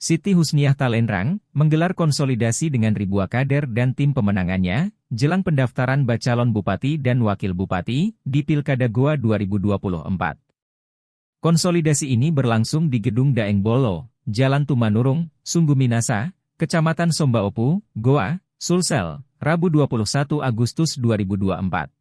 Siti Husniah Talenrang menggelar konsolidasi dengan ribuan kader dan tim pemenangannya jelang pendaftaran bacalon bupati dan wakil bupati di Pilkada Goa 2024. Konsolidasi ini berlangsung di Gedung Daeng Bolo, Jalan Tumanurung, Sungguh Minasa, Kecamatan Sombaopu, Goa, Sulsel, Rabu 21 Agustus 2024.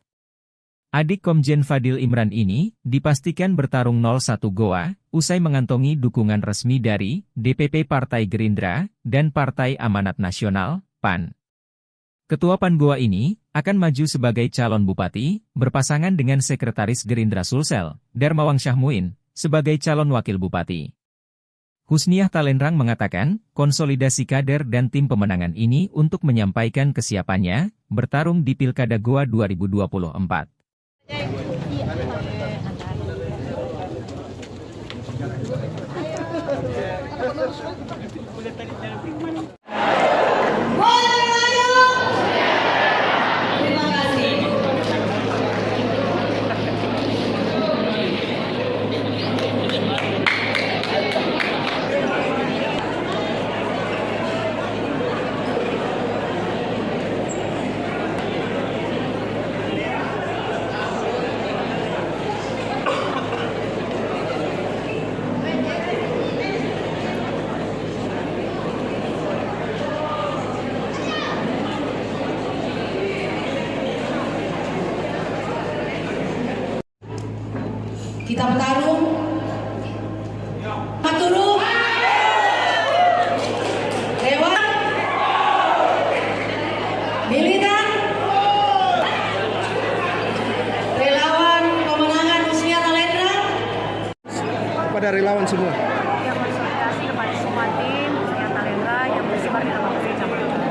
Adik Komjen Fadil Imran ini dipastikan bertarung 01 Goa, usai mengantongi dukungan resmi dari DPP Partai Gerindra dan Partai Amanat Nasional, PAN. Ketua PAN Goa ini akan maju sebagai calon bupati, berpasangan dengan Sekretaris Gerindra Sulsel, Darmawang Syahmuin, sebagai calon wakil bupati. Husniah Talenrang mengatakan, konsolidasi kader dan tim pemenangan ini untuk menyampaikan kesiapannya bertarung di Pilkada Goa 2024. Kita bertarung, Maturu, Dewan, Militan, relawan pemenangan Husniah Talenrang. Pada relawan semua. Yang konsolidasi kepada semua tim Husniah Talenrang yang bersebar di 8 kecamatan.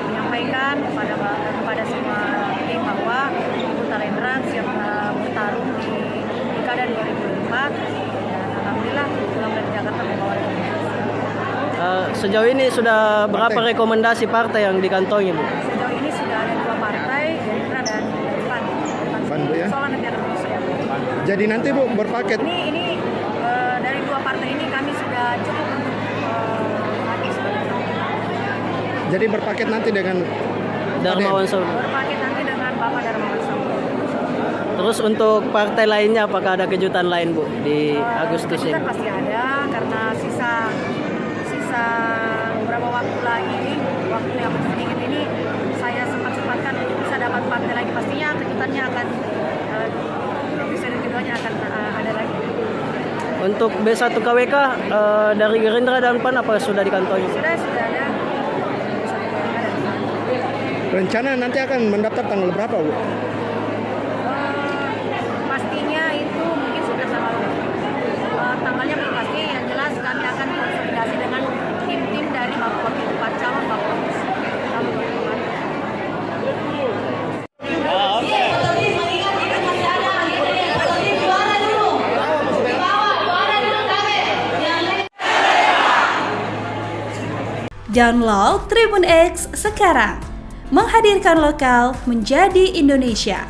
Menyampaikan kepada semua tim bahwa Ibu Talenrang siap bertarung di Pilkada 2024 dan alhamdulillah pulang dari Jakarta membawa rekomendasi. Sejauh ini sudah berapa rekomendasi partai yang dikantongi, Bu? Sejauh ini sudah ada 2 partai, Gerindra dan PAN. PAN, Bu, ya? Soalnya nanti akan saya. Jadi nanti Bu berpaket. Ini dari 2 partai ini kami sudah cukup untuk habis. Jadi berpaket nanti dengan Darmawan Sob. Berpaket nanti dengan Bapak Darmawan Sob. Terus untuk partai lainnya apakah ada kejutan lain, Bu, di Agustus ini? Kejutan pasti ada karena sisa beberapa waktu lagi, waktu yang sedikit ini saya sempat-sempatkan untuk bisa dapat partai lagi. Pastinya kejutannya akan episode keduanya akan ada lagi. Untuk B1 KWK dari Gerindra dan PAN apa sudah dikantongi? Sudah ada. rencana nanti akan mendaftar tanggal berapa, Bu? Pastinya itu mungkin sudah tanggalnya belum pasti. Yang jelas kami akan konsolidasi dengan tim-tim dari Bapak Bupati calon Bapak Download Tribun X sekarang, menghadirkan lokal menjadi Indonesia.